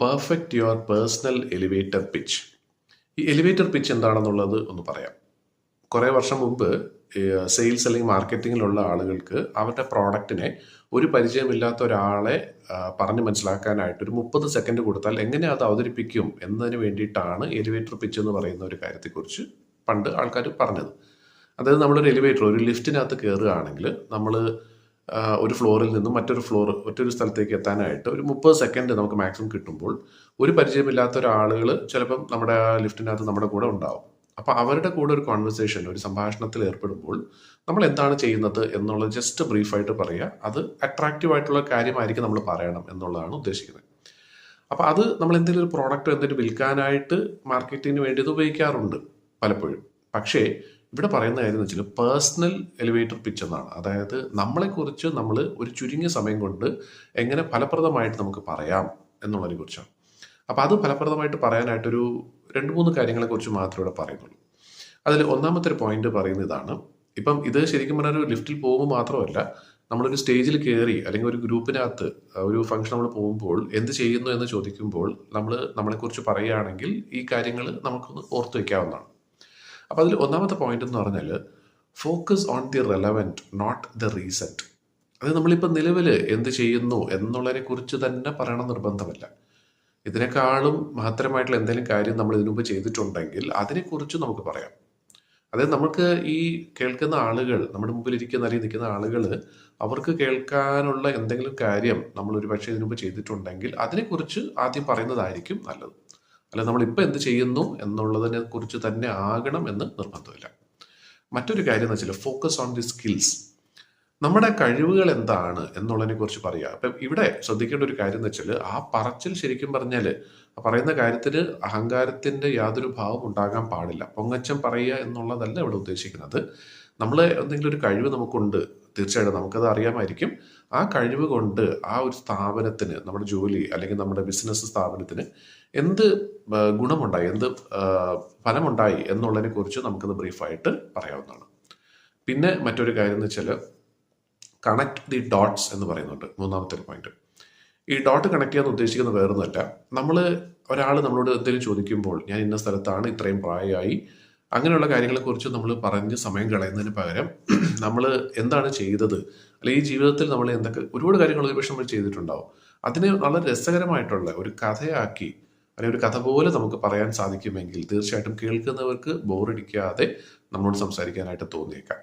Perfect your personal elevator pitch. ഈ elevator pitch എന്താണെന്നുള്ളത് ഒന്ന് പറയാം. കുറേ വർഷം മുമ്പ് സെയിൽസ് അല്ലെങ്കിൽ മാർക്കറ്റിങ്ങിലുള്ള ആളുകൾക്ക് അവരുടെ പ്രോഡക്റ്റിനെ ഒരു പരിചയമില്ലാത്ത ഒരാളെ പറഞ്ഞ് മനസ്സിലാക്കാനായിട്ട് ഒരു 30 സെക്കൻഡ് കൊടുത്താൽ എങ്ങനെ അത് അവതരിപ്പിക്കും എന്നതിന് വേണ്ടിയിട്ടാണ് എലിവേറ്റർ പിച്ച് എന്ന് പറയുന്ന ഒരു കാര്യത്തെക്കുറിച്ച് പണ്ട് ആൾക്കാർ പറഞ്ഞത്. അതായത് നമ്മളൊരു എലിവേറ്റർ, ഒരു ലിഫ്റ്റിനകത്ത് കയറുകയാണെങ്കിൽ നമ്മൾ ഒരു ഫ്ലോറിൽ നിന്നും മറ്റൊരു സ്ഥലത്തേക്ക് എത്താനായിട്ട് ഒരു 30 സെക്കൻഡ് നമുക്ക് മാക്സിമം കിട്ടുമ്പോൾ ഒരു പരിചയമില്ലാത്ത ഒരാളുകൾ ചിലപ്പം നമ്മുടെ ആ ലിഫ്റ്റിനകത്ത് നമ്മുടെ കൂടെ ഉണ്ടാവും. അപ്പോൾ അവരുടെ കൂടെ ഒരു കോൺവെർസേഷൻ, ഒരു സംഭാഷണത്തിൽ ഏർപ്പെടുമ്പോൾ നമ്മൾ എന്താണ് ചെയ്യുന്നത് എന്നുള്ളത് ജസ്റ്റ് ബ്രീഫായിട്ട് പറയുക. അത് അട്രാക്റ്റീവ് ആയിട്ടുള്ള കാര്യമായിരിക്കും നമ്മൾ പറയണം എന്നുള്ളതാണ് ഉദ്ദേശിക്കുന്നത്. അപ്പോൾ അത് നമ്മൾ എന്തെങ്കിലും ഒരു പ്രോഡക്റ്റ് എന്തെങ്കിലും വിൽക്കാനായിട്ട് മാർക്കറ്റിങ്ങിന് വേണ്ടി ഇത് ഉപയോഗിക്കാറുണ്ട് പലപ്പോഴും. പക്ഷേ ഇവിടെ പറയുന്ന കാര്യം എന്ന് വെച്ചാൽ പേഴ്സണൽ എലിവേറ്റർ പിച്ച് എന്നാണ്. അതായത് നമ്മളെക്കുറിച്ച് നമ്മൾ ഒരു ചുരുങ്ങിയ സമയം കൊണ്ട് എങ്ങനെ ഫലപ്രദമായിട്ട് നമുക്ക് പറയാം എന്നുള്ളതിനെ കുറിച്ചാണ്. അപ്പോൾ അത് ഫലപ്രദമായിട്ട് പറയാനായിട്ടൊരു 2-3 കാര്യങ്ങളെക്കുറിച്ച് മാത്രമേ ഇവിടെ പറയുന്നുള്ളൂ. അതിൽ ഒന്നാമത്തെ ഒരു പോയിന്റ് പറയുന്നത് ഇതാണ്. ഇപ്പം ഇത് ശരിക്കും പറഞ്ഞാൽ ഒരു ലിഫ്റ്റിൽ പോകുമ്പോൾ മാത്രമല്ല, നമ്മളൊരു സ്റ്റേജിൽ കയറി അല്ലെങ്കിൽ ഒരു ഗ്രൂപ്പിനകത്ത് ഒരു ഫംഗ്ഷൻ നമ്മൾ പോകുമ്പോൾ എന്ത് ചെയ്യുന്നു എന്ന് ചോദിക്കുമ്പോൾ നമ്മളെക്കുറിച്ച് പറയുകയാണെങ്കിൽ ഈ കാര്യങ്ങൾ നമുക്കൊന്ന് ഓർത്ത് വയ്ക്കാവുന്നതാണ്. അപ്പോൾ അതിൽ ഒന്നാമത്തെ പോയിന്റ് എന്ന് പറഞ്ഞാൽ focus on the relevant, not the recent. അത് നമ്മളിപ്പോൾ നിലവിൽ എന്ത് ചെയ്യുന്നു എന്നുള്ളതിനെ കുറിച്ച് തന്നെ പറയണം നിർബന്ധമില്ല. ഇതിനേക്കാളും മഹത്തരമായിട്ടുള്ള എന്തെങ്കിലും കാര്യം നമ്മൾ ഇതിനു മുമ്പ് ചെയ്തിട്ടുണ്ടെങ്കിൽ അതിനെക്കുറിച്ച് നമുക്ക് പറയാം. അതായത് നമുക്ക് ഈ കേൾക്കുന്ന ആളുകൾ, നമ്മുടെ മുമ്പിൽ ഇരിക്കുന്ന അല്ലെങ്കിൽ നിൽക്കുന്ന ആളുകൾ, അവർക്ക് കേൾക്കാനുള്ള എന്തെങ്കിലും കാര്യം നമ്മൾ ഒരു പക്ഷേ ഇതിനു മുമ്പ് ചെയ്തിട്ടുണ്ടെങ്കിൽ അതിനെക്കുറിച്ച് ആദ്യം പറയുന്നതായിരിക്കും നല്ലത്. അല്ല നമ്മളിപ്പോൾ എന്ത് ചെയ്യുന്നു എന്നുള്ളതിനെ കുറിച്ച് തന്നെ ആകണം എന്ന് നിർബന്ധമില്ല. മറ്റൊരു കാര്യം എന്ന് വെച്ചാൽ ഫോക്കസ് ഓൺ ദി സ്കിൽസ്. നമ്മുടെ കഴിവുകൾ എന്താണ് എന്നുള്ളതിനെ കുറിച്ച് പറയുക. അപ്പം ഇവിടെ ശ്രദ്ധിക്കേണ്ട ഒരു കാര്യം എന്ന് വെച്ചാൽ ആ പറച്ചിൽ ശരിക്കും പറഞ്ഞാൽ ആ പറയുന്ന കാര്യത്തിന് അഹങ്കാരത്തിൻ്റെ യാതൊരു ഭാവം ഉണ്ടാകാൻ പാടില്ല. പൊങ്ങച്ചം പറയുക എന്നുള്ളതല്ല ഇവിടെ ഉദ്ദേശിക്കുന്നത്. നമ്മൾ എന്തെങ്കിലും ഒരു കഴിവ് നമുക്കുണ്ട്, തീർച്ചയായിട്ടും നമുക്കത് അറിയാമായിരിക്കും. ആ കഴിവ് കൊണ്ട് ആ ഒരു സ്ഥാപനത്തിന്, നമ്മുടെ ജോലി അല്ലെങ്കിൽ നമ്മുടെ ബിസിനസ് സ്ഥാപനത്തിന് എന്ത് ഗുണമുണ്ടായി, എന്ത് ഫലമുണ്ടായി എന്നുള്ളതിനെ കുറിച്ച് നമുക്കത് ബ്രീഫായിട്ട് പറയാവുന്നതാണ്. പിന്നെ മറ്റൊരു കാര്യം എന്ന് വെച്ചാൽ കണക്ട് ദി ഡോട്ട്സ് എന്ന് പറയുന്നുണ്ട്, മൂന്നാമത്തെ ഒരു പോയിന്റ്. ഈ ഡോട്ട് കണക്ട് ചെയ്യാൻ ഉദ്ദേശിക്കുന്നത് വേറൊന്നുമല്ല, ഒരാൾ നമ്മളോട് എന്തെങ്കിലും ചോദിക്കുമ്പോൾ ഞാൻ ഇന്ന സ്ഥലത്താണ്, ഇത്രയും പ്രായമായി, അങ്ങനെയുള്ള കാര്യങ്ങളെക്കുറിച്ച് നമ്മൾ പറഞ്ഞ് സമയം കളയുന്നതിന് പകരം നമ്മൾ എന്താണ് ചെയ്തത്, അല്ലെങ്കിൽ ഈ ജീവിതത്തിൽ നമ്മൾ എന്തൊക്കെ ഒരുപാട് കാര്യങ്ങൾ ഒരുപക്ഷെ നമ്മൾ ചെയ്തിട്ടുണ്ടാവും, അതിനെ വളരെ രസകരമായിട്ടുള്ള ഒരു കഥയാക്കി അല്ലെങ്കിൽ ഒരു കഥ പോലെ നമുക്ക് പറയാൻ സാധിക്കുമെങ്കിൽ തീർച്ചയായിട്ടും കേൾക്കുന്നവർക്ക് ബോറടിക്കാതെ നമ്മളോട് സംസാരിക്കാനായിട്ട് തോന്നിയേക്കാം.